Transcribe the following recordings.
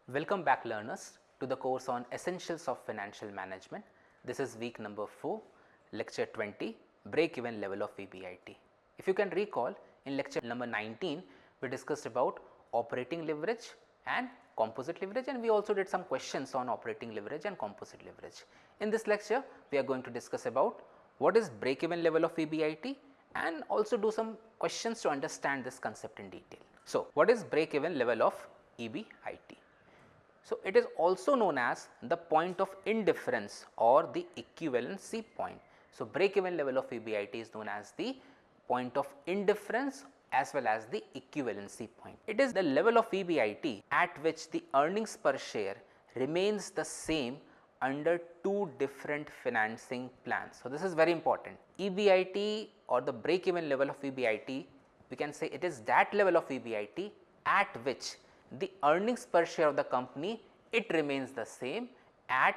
Welcome back learners to the course on Essentials of Financial Management. This is week number 4, lecture 20, break-even level of EBIT. If you can recall, in lecture number 19, we discussed about operating leverage and composite leverage, and we also did some questions on operating leverage and composite leverage. In this lecture, we are going to discuss about what is break-even level of EBIT and also do some questions to understand this concept in detail. So, what is break-even level of EBIT? So, it is also known as the point of indifference or the equivalency point. So, break-even level of EBIT is known as the point of indifference as well as the equivalency point. It is the level of EBIT at which the earnings per share remains the same under two different financing plans. So, this is very important. EBIT or the break-even level of EBIT, we can say it is that level of EBIT at which the earnings per share of the company, it remains the same at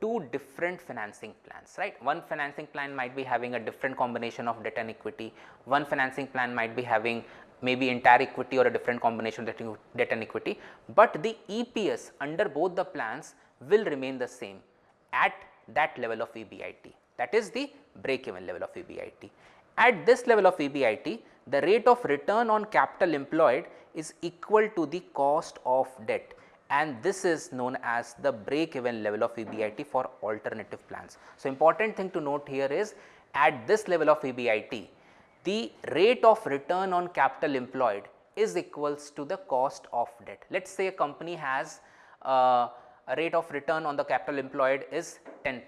two different financing plans, right. One financing plan might be having a different combination of debt and equity, one financing plan might be having maybe entire equity or a different combination of debt and equity, but the EPS under both the plans will remain the same at that level of EBIT, that is the break-even level of EBIT. At this level of EBIT, the rate of return on capital employed is equal to the cost of debt, and this is known as the break-even level of EBIT for alternative plans. So, important thing to note here is at this level of EBIT, the rate of return on capital employed is equals to the cost of debt. Let us say a company has a rate of return on the capital employed is 10%,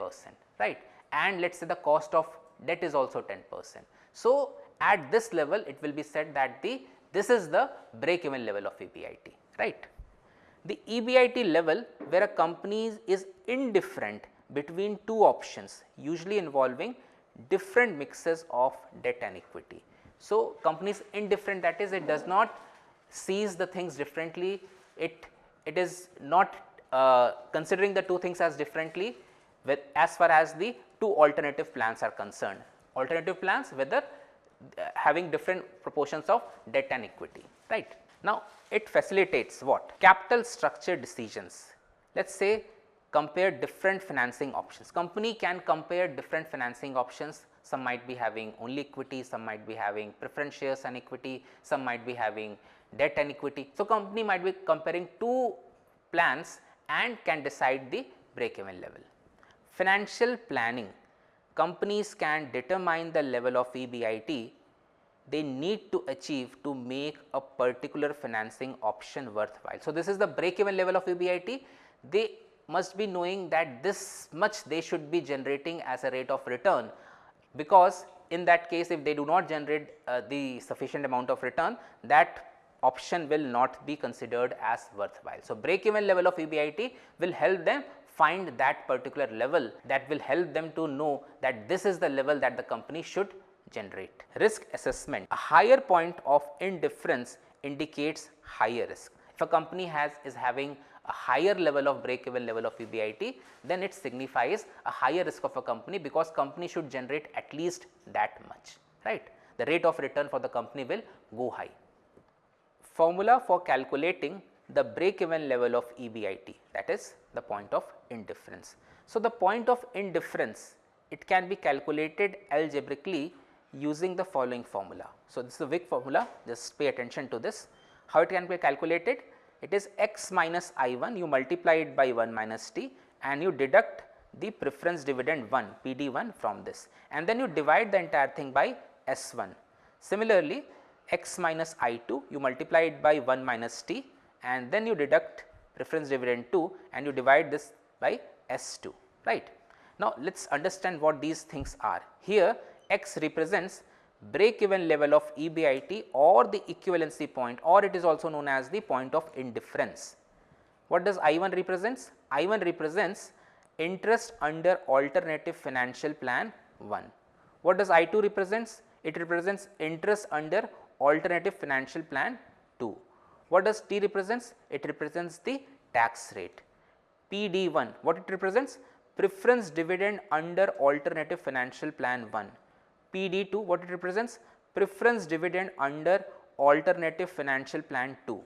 right, and let us say the cost of debt is also 10%. So, at this level it will be said that this is the break-even level of EBIT, right. The EBIT level where a company is indifferent between two options, usually involving different mixes of debt and equity. So, company is indifferent, that is it does not sees the things differently, it is not considering the two things as differently with as far as the two alternative plans are concerned. Alternative plans whether having different proportions of debt and equity, right. Now, it facilitates what? Capital structure decisions. Let us say compare different financing options. Company can compare different financing options, some might be having only equity, some might be having preference shares and equity, some might be having debt and equity. So, company might be comparing two plans and can decide the break-even level. Financial planning. Companies can determine the level of EBIT they need to achieve to make a particular financing option worthwhile. So, this is the break-even level of EBIT. They must be knowing that this much they should be generating as a rate of return, because in that case if they do not generate the sufficient amount of return, that option will not be considered as worthwhile. So, break-even level of EBIT will help them find that particular level that will help them to know that this is the level that the company should generate. Risk assessment. A higher point of indifference indicates higher risk. If a company is having a higher level of break-even level of EBIT, then it signifies a higher risk of a company, because company should generate at least that much, right. The rate of return for the company will go high. Formula for calculating the break-even level of EBIT, that is the point of indifference. So, the point of indifference, it can be calculated algebraically using the following formula. So, this is a big formula, just pay attention to this. How it can be calculated? It is x minus I1, you multiply it by 1 minus t and you deduct the preference dividend 1 PD1 from this, and then you divide the entire thing by S1. Similarly, x minus I2, you multiply it by 1 minus t and then you deduct preference dividend 2 and you divide this by S2, right. Now, let us understand what these things are. Here x represents break-even level of EBIT or the equivalency point, or it is also known as the point of indifference. What does I1 represents? I1 represents interest under alternative financial plan 1. What does I2 represents? It represents interest under alternative financial plan 2. What does T represents? It represents the tax rate. PD1, what it represents? Preference dividend under alternative financial plan 1. PD2, what it represents? Preference dividend under alternative financial plan 2.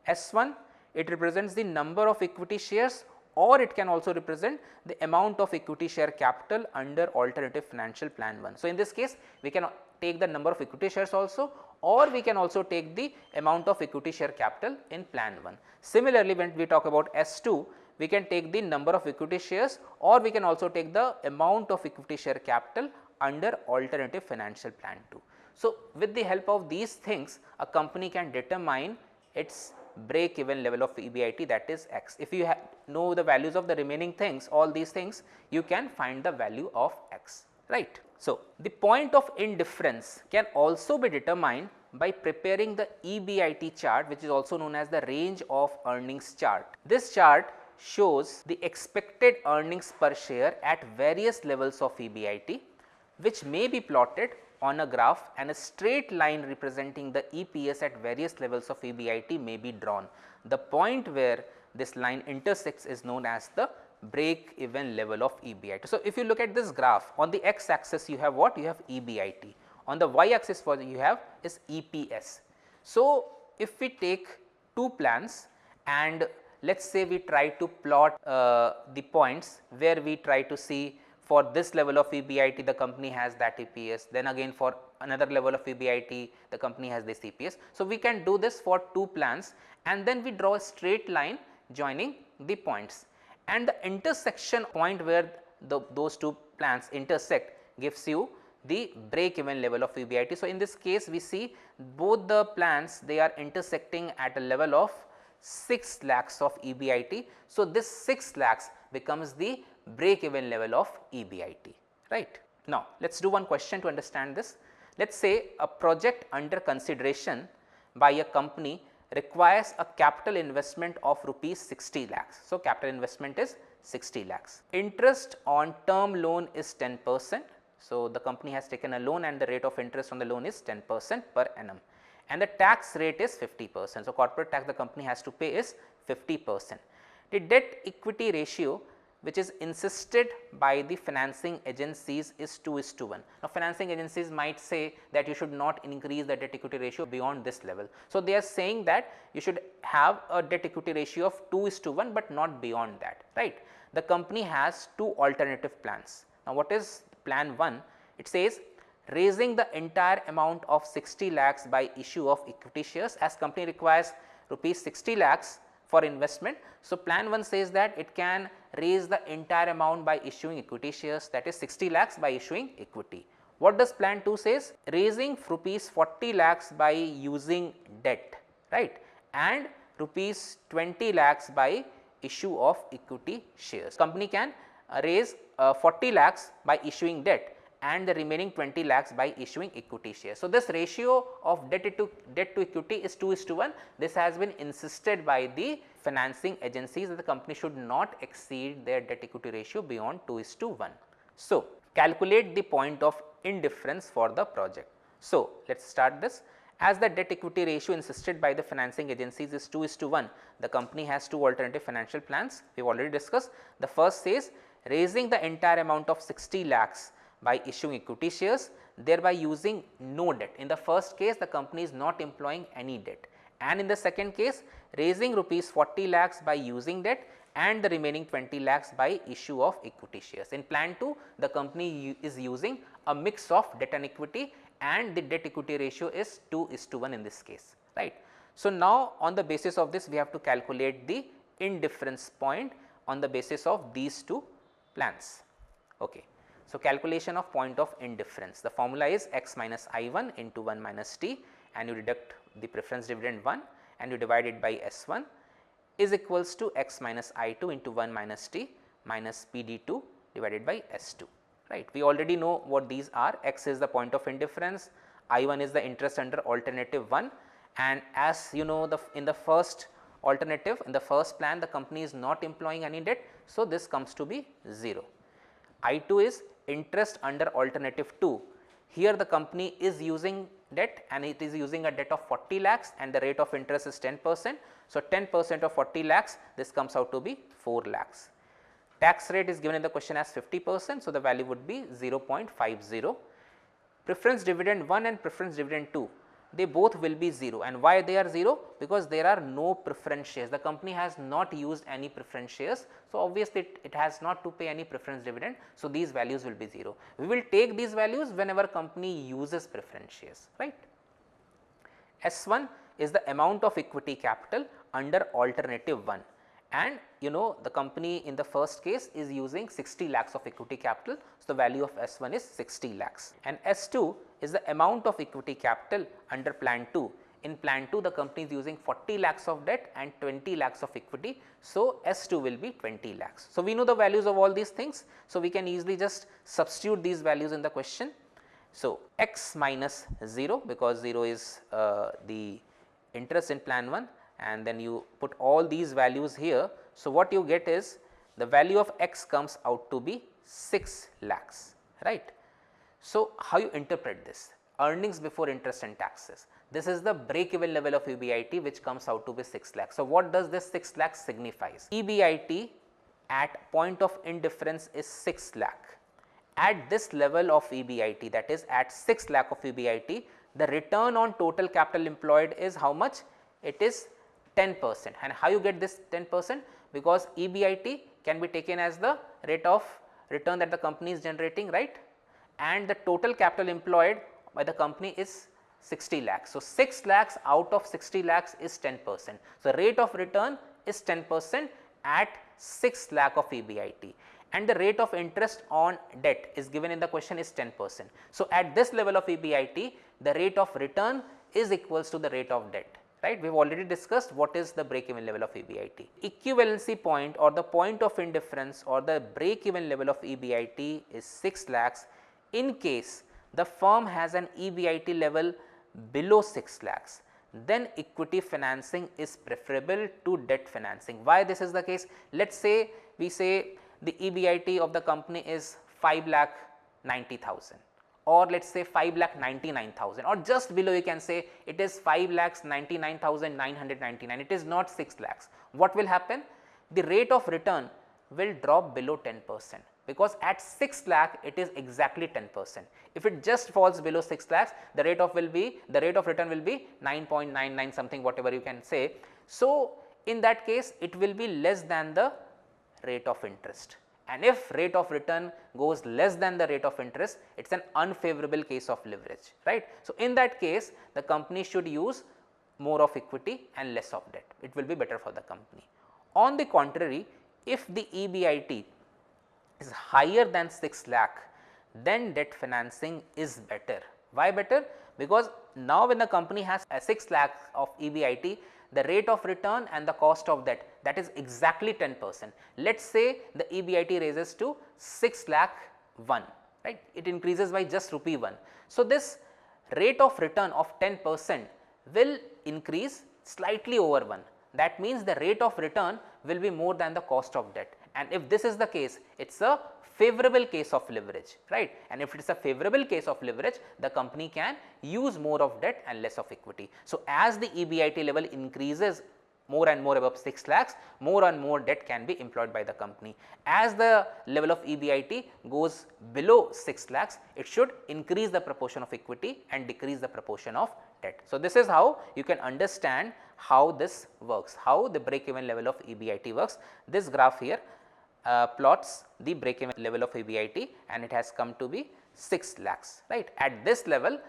S1, it represents the number of equity shares, or it can also represent the amount of equity share capital under alternative financial plan 1. So, in this case we can take the number of equity shares also, or we can also take the amount of equity share capital in plan 1. Similarly, when we talk about S2, we can take the number of equity shares, or we can also take the amount of equity share capital under alternative financial plan 2. So, with the help of these things, a company can determine its break even level of EBIT, that is x. If you know the values of the remaining things, all these things, you can find the value of x, right. So, the point of indifference can also be determined by preparing the EBIT chart, which is also known as the range of earnings chart. This chart shows the expected earnings per share at various levels of EBIT, which may be plotted on a graph, and a straight line representing the EPS at various levels of EBIT may be drawn. The point where this line intersects is known as the break even level of EBIT. So, if you look at this graph, on the x axis you have what? You have EBIT. On the y axis for you have is EPS. So, if we take two plans and let us say we try to plot the points where we try to see for this level of EBIT the company has that EPS, then again for another level of EBIT the company has this EPS. So, we can do this for two plans, and then we draw a straight line joining the points, and the intersection point where those two plans intersect gives you the break even level of EBIT. So, in this case we see both the plans, they are intersecting at a level of 6 lakhs of EBIT. So, this 6 lakhs becomes the break even level of EBIT, right. Now, let us do one question to understand this. Let us say a project under consideration by a company requires a capital investment of rupees 60 lakhs. So, capital investment is 60 lakhs. Interest on term loan is 10%. So, the company has taken a loan and the rate of interest on the loan is 10% per annum, and the tax rate is 50%. So, corporate tax the company has to pay is 50%. The debt equity ratio which is insisted by the financing agencies is 2:1. Now, financing agencies might say that you should not increase the debt equity ratio beyond this level. So, they are saying that you should have a debt equity ratio of 2:1, but not beyond that, right. The company has two alternative plans. Now, what is plan 1? It says raising the entire amount of 60 lakhs by issue of equity shares, as company requires rupees 60 lakhs for investment. So, plan 1 says that it can raise the entire amount by issuing equity shares, that is 60 lakhs by issuing equity. What does plan 2 says? Raising rupees 40 lakhs by using debt, right, and rupees 20 lakhs by issue of equity shares. Company can raise 40 lakhs by issuing debt and the remaining 20 lakhs by issuing equity shares. So, this ratio of debt to equity is 2:1. This has been insisted by the financing agencies that the company should not exceed their debt equity ratio beyond 2:1. So, calculate the point of indifference for the project. So, let us start this. As the debt equity ratio insisted by the financing agencies is 2:1, the company has two alternative financial plans we have already discussed. The first says raising the entire amount of 60 lakhs by issuing equity shares, thereby using no debt. In the first case the company is not employing any debt, and in the second case raising rupees 40 lakhs by using debt and the remaining 20 lakhs by issue of equity shares. In plan 2 the company is using a mix of debt and equity, and the debt equity ratio is 2:1 in this case, right. So, now on the basis of this we have to calculate the indifference point on the basis of these two plans. Okay. So, calculation of point of indifference, the formula is x minus I1 into 1 minus t, and you deduct the preference dividend 1 and you divide it by S1 is equals to x minus I2 into 1 minus t minus PD2 divided by S2, right. We already know what these are. X is the point of indifference, I1 is the interest under alternative 1, and as you know in the first alternative, in the first plan the company is not employing any debt. So, this comes to be 0. I2 is interest under alternative 2. Here the company is using debt and it is using a debt of 40 lakhs and the rate of interest is 10%. So, 10% of 40 lakhs, this comes out to be 4 lakhs. Tax rate is given in the question as 50%. So, the value would be 0.50. Preference dividend 1 and preference dividend 2. they both will be 0. And why they are 0? Because there are no preference shares, the company has not used any preference shares. So, obviously it has not to pay any preference dividend. So, these values will be 0. We will take these values whenever company uses preference shares, right. S1 is the amount of equity capital under alternative 1, and you know the company in the first case is using 60 lakhs of equity capital. So, the value of S1 is 60 lakhs, and S2 is the amount of equity capital under plan 2. In plan 2 the company is using 40 lakhs of debt and 20 lakhs of equity. So, S2 will be 20 lakhs. So, we know the values of all these things. So, we can easily just substitute these values in the question. So, x minus 0, because 0 is the interest in plan 1, and then you put all these values here. So, what you get is the value of x comes out to be 6 lakhs, right. So, how you interpret this? Earnings before interest and taxes. This is the break even level of EBIT which comes out to be 6 lakhs. So, what does this 6 lakhs signifies? EBIT at point of indifference is 6 lakh. At this level of EBIT, that is at 6 lakh of EBIT, the return on total capital employed is how much? It is 10%. And how you get this 10%? Because EBIT can be taken as the rate of return that the company is generating, right, and the total capital employed by the company is 60 lakhs. So, 6 lakhs out of 60 lakhs is 10%. So, rate of return is 10% at 6 lakh of EBIT, and the rate of interest on debt is given in the question is 10%. So, at this level of EBIT, the rate of return is equals to the rate of debt, right. We have already discussed what is the break even level of EBIT. Equivalency point or the point of indifference or the break even level of EBIT is 6 lakhs in case the firm has an EBIT level below 6 lakhs, then equity financing is preferable to debt financing. Why this is the case? Let us say we say the EBIT of the company is 5 lakh 90,000, or let us say 5 lakh 99,000, or just below you can say it is 5 lakhs 99,999, it is not 6 lakhs. What will happen? The rate of return will drop below 10%, because at 6 lakh it is exactly 10%. If it just falls below 6 lakhs, the rate of return will be 9.99 something, whatever you can say. So, in that case it will be less than the rate of interest, and if rate of return goes less than the rate of interest, it is an unfavorable case of leverage, right. So, in that case the company should use more of equity and less of debt, it will be better for the company. On the contrary, if the EBIT is higher than 6 lakh, then debt financing is better. Why better? Because now when the company has a 6 lakh of EBIT, the rate of return and the cost of debt, that is exactly 10%. Let us say the EBIT raises to 6 lakh 1, right, it increases by just rupee 1. So, this rate of return of 10% will increase slightly over 1. That means the rate of return will be more than the cost of debt, and if this is the case, it is a favorable case of leverage, right. And if it is a favorable case of leverage, the company can use more of debt and less of equity. So, as the EBIT level increases more and more above 6 lakhs, more and more debt can be employed by the company. As the level of EBIT goes below 6 lakhs, it should increase the proportion of equity and decrease the proportion of debt. So, this is how you can understand how this works, how the break even level of EBIT works. This graph here plots the break even level of EBIT, and it has come to be 6 lakhs, right. At this level,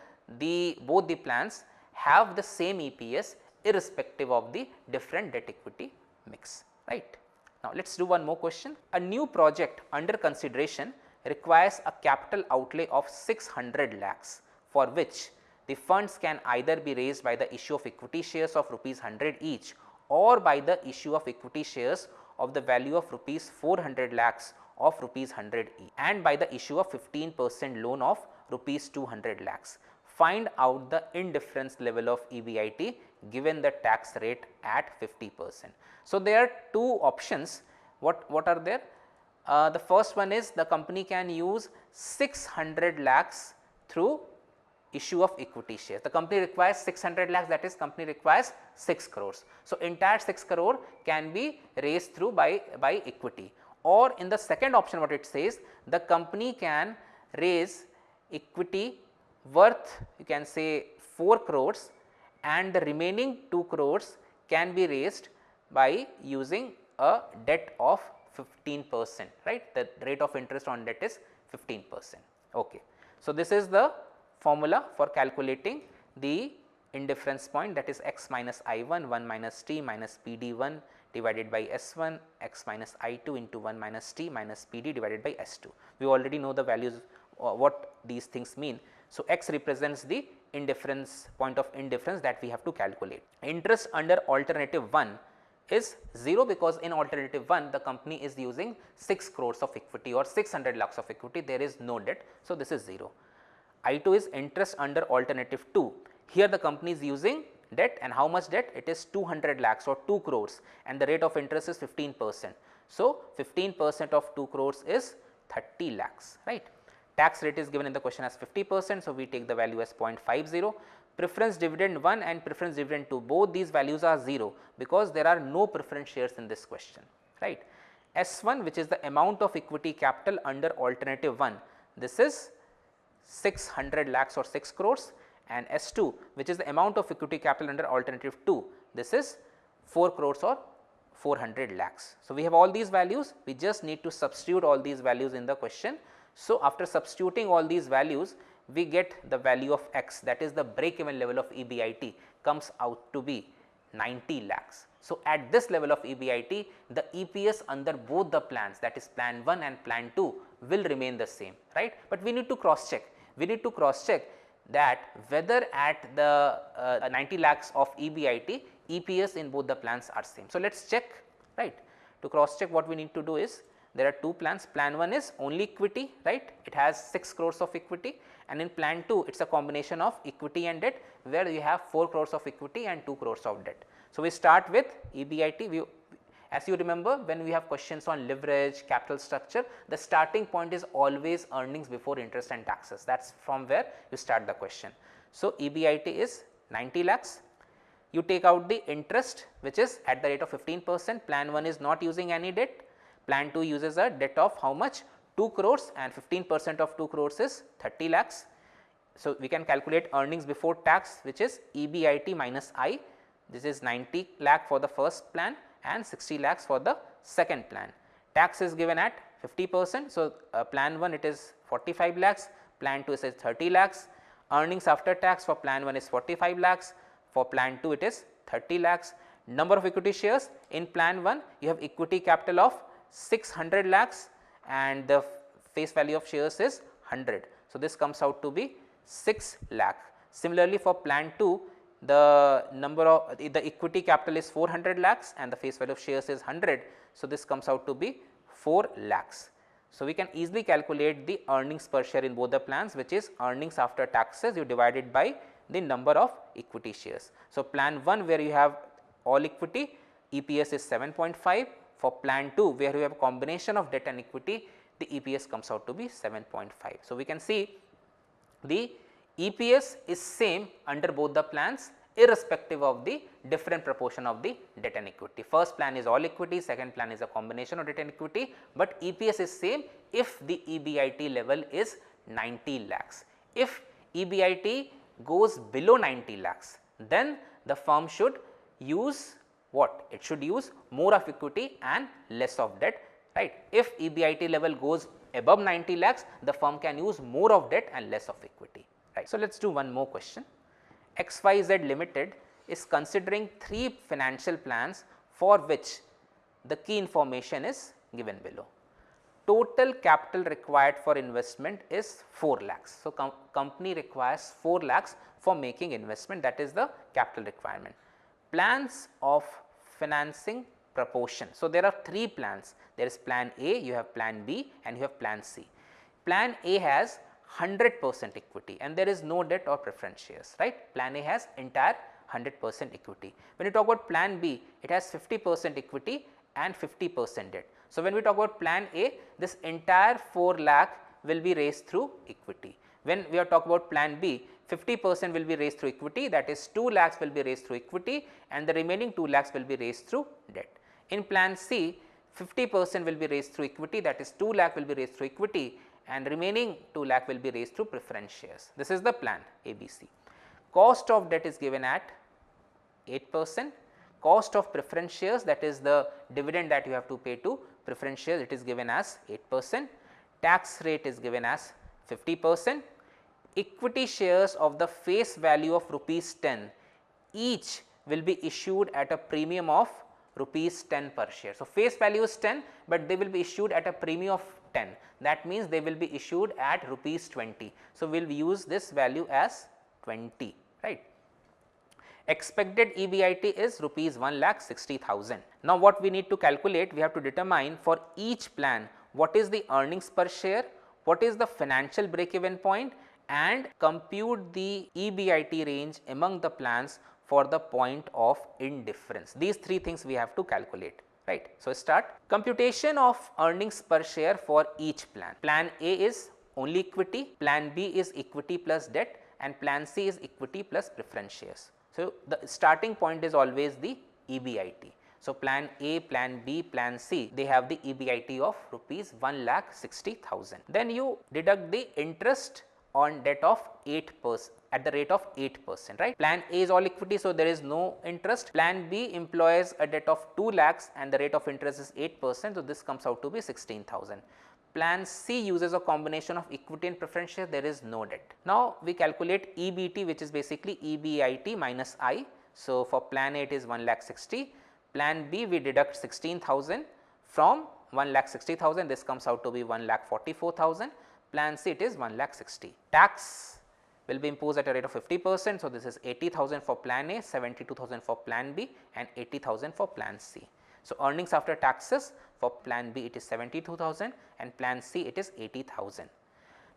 both the plans have the same EPS irrespective of the different debt equity mix, right. Now, let us do one more question. A new project under consideration requires a capital outlay of 600 lakhs, for which the funds can either be raised by the issue of equity shares of rupees 100 each, or by the issue of equity shares of the value of rupees 400 lakhs of rupees 100 each, and by the issue of 15% loan of rupees 200 lakhs. Find out the indifference level of EBIT given the tax rate at 50%. So, there are two options. What are there? The first one is the company can use 600 lakhs through issue of equity shares. The company requires 600 lakhs, that is company requires 6 crores. So, entire 6 crore can be raised through by equity, or in the second option what it says, the company can raise equity worth you can say 4 crores and the remaining 2 crores can be raised by using a debt of 15%, right. The rate of interest on debt is 15%. Okay. So, this is the formula for calculating the indifference point, that is x minus I1 1 minus t minus PD1 divided by S1 x minus I2 into 1 minus t minus PD divided by S2. We already know the values what these things mean. So, x represents the indifference point of indifference that we have to calculate. Interest under alternative 1 is 0 because in alternative 1 the company is using 6 crores of equity or 600 lakhs of equity, there is no debt. So, this is 0. I2 is interest under alternative 2, here the company is using debt and how much debt? It is 200 lakhs or 2 crores and the rate of interest is 15%. So, 15% of 2 crores is 30 lakhs, right. Tax rate is given in the question as 50%. So, we take the value as 0.50. Preference dividend 1 and preference dividend 2, both these values are 0 because there are no preference shares in this question, right. S1, which is the amount of equity capital under alternative 1, this is 600 lakhs or 6 crores, and S2, which is the amount of equity capital under alternative 2, this is 4 crores or 400 lakhs. So, we have all these values, we just need to substitute all these values in the question. So, after substituting all these values, we get the value of x, that is the break even level of EBIT comes out to be 90 lakhs. So, at this level of EBIT, the EPS under both the plans, that is plan 1 and plan 2 will remain the same, right. But we need to cross check, that whether at the 90 lakhs of EBIT, EPS in both the plans are same. So, let us check, right. To cross check, what we need to do is, there are two plans. Plan 1 is only equity, right, it has 6 crores of equity, and in plan 2 it is a combination of equity and debt where you have 4 crores of equity and 2 crores of debt. So, we start with EBIT. As you remember, when we have questions on leverage, capital structure, the starting point is always earnings before interest and taxes, that is from where you start the question. So, EBIT is 90 lakhs. You take out the interest which is at the rate of 15%, plan 1 is not using any debt. Plan 2 uses a debt of how much? 2 crores and 15% of 2 crores is 30 lakhs. So, we can calculate earnings before tax, which is EBIT minus I. This is 90 lakh for the first plan and 60 lakhs for the second plan. Tax is given at 50%. So, plan 1 it is 45 lakhs, plan 2 is 30 lakhs. Earnings after tax for plan 1 is 45 lakhs, for plan 2 it is 30 lakhs. Number of equity shares, in plan 1 you have equity capital of 600 lakhs and the face value of shares is 100. So, this comes out to be 6 lakh. Similarly, for plan 2 the number of the equity capital is 400 lakhs and the face value of shares is 100. So, this comes out to be 4 lakhs. So, we can easily calculate the earnings per share in both the plans, which is earnings after taxes you divided by the number of equity shares. So, plan 1 where you have all equity, EPS is 7.5. For plan 2 where you have a combination of debt and equity, the EPS comes out to be 7.5. So, we can see the EPS is same under both the plans irrespective of the different proportion of the debt and equity. First plan is all equity, second plan is a combination of debt and equity, but EPS is same if the EBIT level is 90 lakhs. If EBIT goes below 90 lakhs, then the firm should use what? It should use more of equity and less of debt, right. If EBIT level goes above 90 lakhs, the firm can use more of debt and less of equity, right. So, let us do one more question. XYZ Limited is considering 3 financial plans for which the key information is given below. Total capital required for investment is 4 lakhs. So, company requires 4 lakhs for making investment, that is the capital requirement. Plans of financing proportion. So, there are 3 plans, there is plan A, you have plan B and you have plan C. Plan A has 100% equity and there is no debt or preference shares, right. Plan A has entire 100% equity. When you talk about plan B, it has 50% equity and 50% debt. So, when we talk about plan A, this entire 4 lakh will be raised through equity. When we are talking about plan B, 50% will be raised through equity, that is 2 lakhs will be raised through equity and the remaining 2 lakhs will be raised through debt. In plan C, 50% will be raised through equity, that is 2 lakh will be raised through equity and remaining 2 lakh will be raised through preference shares. This is the plan ABC. Cost of debt is given at 8%, cost of preference shares, that is the dividend that you have to pay to preference shares, it is given as 8%, tax rate is given as 50%, equity shares of the face value of rupees 10 each will be issued at a premium of rupees 10 per share. So, face value is 10, but they will be issued at a premium of 10, that means they will be issued at rupees 20. So, we will use this value as 20, right. Expected EBIT is rupees 1,60,000. Now, what we need to calculate, we have to determine for each plan what is the earnings per share, what is the financial break even point, and compute the EBIT range among the plans for the point of indifference. These three things we have to calculate, right. So, start computation of earnings per share for each plan. Plan A is only equity, plan B is equity plus debt, and plan C is equity plus preference shares. So, the starting point is always the EBIT. So, plan A, plan B, plan C, they have the EBIT of rupees 1,60,000. Then you deduct the interest on debt of 8% at the rate of 8%, right. Plan A is all equity, so there is no interest. Plan B employs a debt of 2 lakhs and the rate of interest is 8%. So, this comes out to be 16,000. Plan C uses a combination of equity and preference share, there is no debt. Now, we calculate EBT, which is basically EBIT minus I. So, for plan A it is 1,60,000, plan B we deduct 16,000 from 1,60,000, this comes out to be 1,44,000, plan C it is 1,60,000. Tax will be imposed at a rate of 50%. So, this is 80,000 for plan A, 72,000 for plan B and 80,000 for plan C. So, earnings after taxes for plan B it is 72,000 and plan C it is 80,000.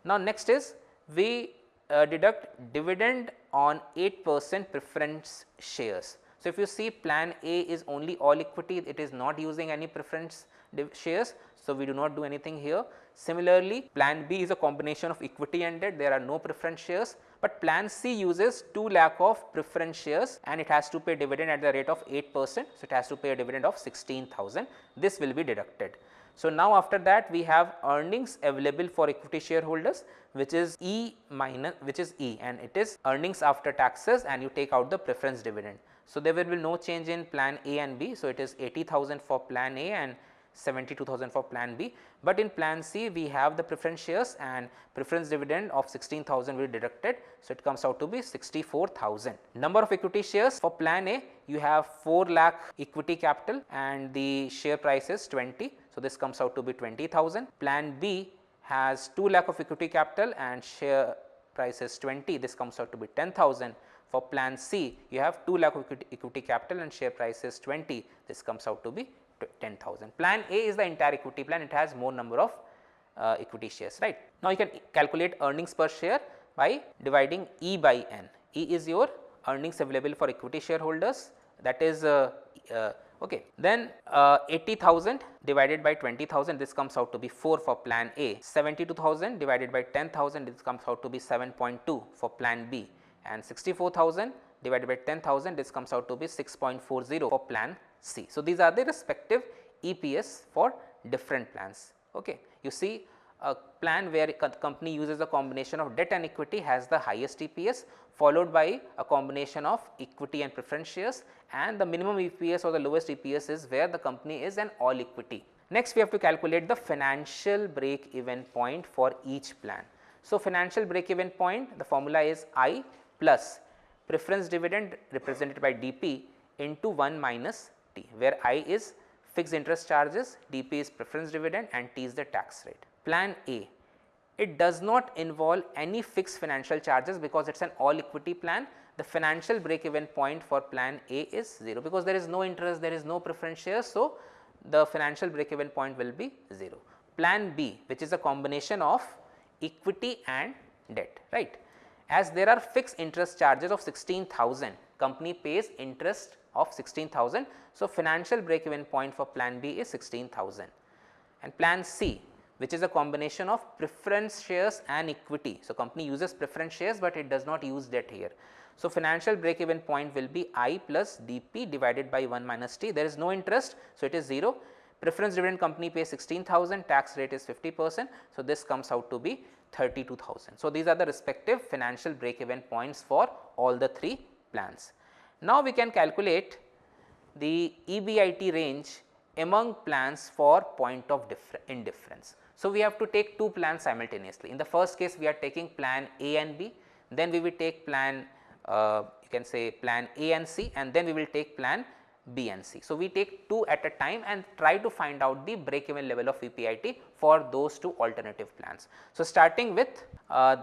Now, next is we deduct dividend on 8% preference shares. So, if you see plan A is only all equity, it is not using any preference shares. So, we do not do anything here. Similarly, plan B is a combination of equity and debt, there are no preference shares, but plan C uses 2 lakh of preference shares and it has to pay dividend at the rate of 8%. So, it has to pay a dividend of 16,000, this will be deducted. So, now after that we have earnings available for equity shareholders, which is E minus, which is E, and it is earnings after taxes and you take out the preference dividend. So, there will be no change in plan A and B. So, it is 80,000 for plan A and 72,000 for plan B, but in plan C we have the preference shares and preference dividend of 16,000 will be deducted. So, it comes out to be 64,000. Number of equity shares for plan A, you have 4 lakh equity capital and the share price is 20. So, this comes out to be 20,000. Plan B has 2 lakh of equity capital and share price is 20, this comes out to be 10,000. For plan C, you have 2 lakh of equity capital and share price is 20, this comes out to be 10,000. Plan A is the entire equity plan, it has more number of equity shares, right. Now, you can calculate earnings per share by dividing E by N. E is your earnings available for equity shareholders, that is okay. Then 80,000 divided by 20,000, this comes out to be 4 for plan A. 72,000 divided by 10,000, this comes out to be 7.2 for plan B, and 64,000 divided by 10,000, this comes out to be 6.40 for plan C. So, these are the respective EPS for different plans. Okay. You see, a plan where a company uses a combination of debt and equity has the highest EPS, followed by a combination of equity and preference shares, and the minimum EPS or the lowest EPS is where the company is an all equity. Next, we have to calculate the financial break even point for each plan. So, financial break even point, the formula is I plus preference dividend represented by DP into 1 minus T, where I is fixed interest charges, DP is preference dividend and T is the tax rate. Plan A, it does not involve any fixed financial charges because it is an all equity plan. The financial break even point for plan A is 0 because there is no interest, there is no preference shares. So, the financial break even point will be 0. Plan B, which is a combination of equity and debt, right. As there are fixed interest charges of 16,000, company pays interest of 16,000. So, financial break even point for plan B is 16,000. And plan C, which is a combination of preference shares and equity. So, company uses preference shares, but it does not use debt here. So, financial break even point will be I plus DP divided by 1 minus T, there is no interest. So, it is 0. preference dividend company pays 16,000, tax rate is 50%. So, this comes out to be 32,000. So, these are the respective financial break even points for all the 3 plans. Now, we can calculate the EBIT range among plans for point of indifference. So, we have to take 2 plans simultaneously. In the first case, we are taking plan A and B, then we will take plan you can say plan A and C, and then we will take plan B and C. So, we take 2 at a time and try to find out the break even level of EBIT for those 2 alternative plans. So, starting with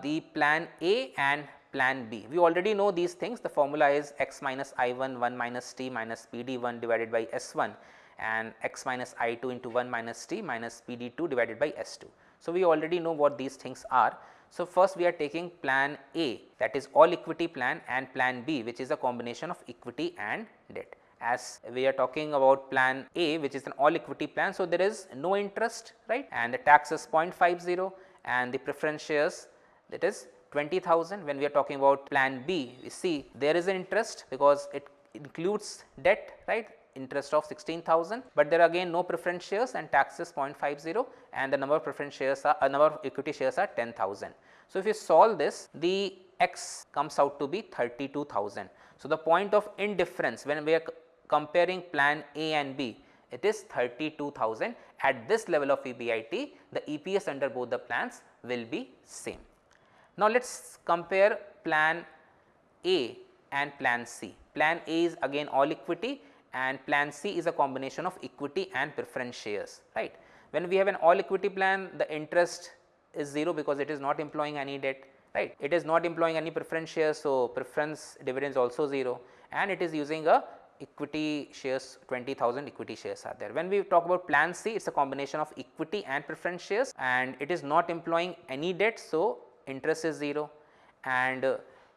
the plan A and plan B, we already know these things. The formula is x minus I1 1 minus t minus PD1 divided by S1 and x minus I2 into 1 minus t minus PD2 divided by S2. So, we already know what these things are. So, first we are taking plan A, that is all equity plan, and plan B, which is a combination of equity and debt. As we are talking about plan A, which is an all equity plan, so there is no interest, right, and the tax is 0.50 and the preference shares, that is 20,000. When we are talking about plan B, we see there is an interest because it includes debt, right, interest of 16,000, but there are again no preference shares and tax is 0.50 and the number of preference shares are number of equity shares are 10,000. So, if you solve this, the x comes out to be 32,000. So, the point of indifference when we are comparing plan A and B, it is 32,000. At this level of EBIT, the EPS under both the plans will be same. Now, let us compare plan A and plan C. Plan A is again all equity and plan C is a combination of equity and preference shares, right. When we have an all equity plan, the interest is 0 because it is not employing any debt, right. It is not employing any preference shares, so preference dividends also 0, and it is using a equity shares, 20,000 equity shares are there. When we talk about plan C, it is a combination of equity and preference shares and it is not employing any debt, so interest is 0 and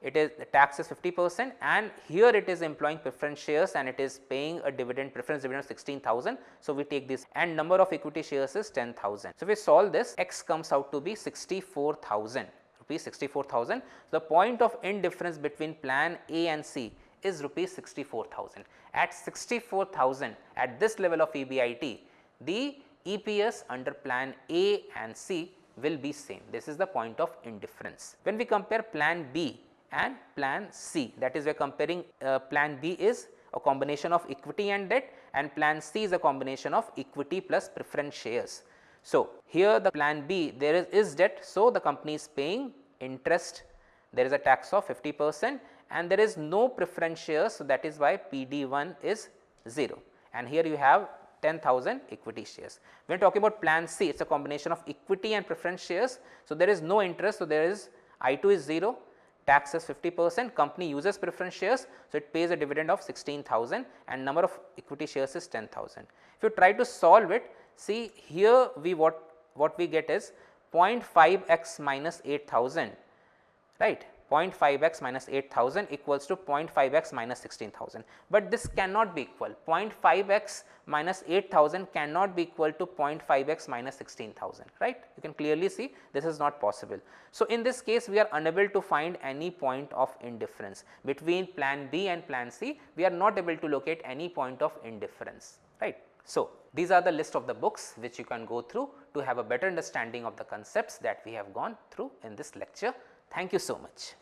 it is the tax is 50% and here it is employing preference shares and it is paying a dividend, preference dividend of 16,000. So, we take this and number of equity shares is 10,000. So, if we solve this, x comes out to be 64,000 rupees, 64,000. The point of indifference between plan A and C is rupees 64,000. At 64,000, at this level of EBIT, the EPS under plan A and C will be same. This is the point of indifference. When we compare plan B and plan C, that is we are comparing plan B is a combination of equity and debt and plan C is a combination of equity plus preference shares. So, here the plan B there is debt, so the company is paying interest, there is a tax of 50% and there is no preference shares, so that is why PD1 is 0 and here you have 10,000 equity shares. When we are talking about plan C, it is a combination of equity and preference shares, so there is no interest, so there is I2 is 0, tax is 50%, company uses preference shares, so it pays a dividend of 16,000 and number of equity shares is 10,000. If you try to solve it, see here we what we get is 0.5x minus 8,000, right. 0.5x minus 8,000 equals to 0.5x minus 16,000, but this cannot be equal. 0.5x minus 8,000 cannot be equal to 0.5x minus 16,000, right. You can clearly see this is not possible. So, in this case we are unable to find any point of indifference between plan B and plan C. We are not able to locate any point of indifference, right. So, these are the list of the books which you can go through to have a better understanding of the concepts that we have gone through in this lecture. Thank you so much.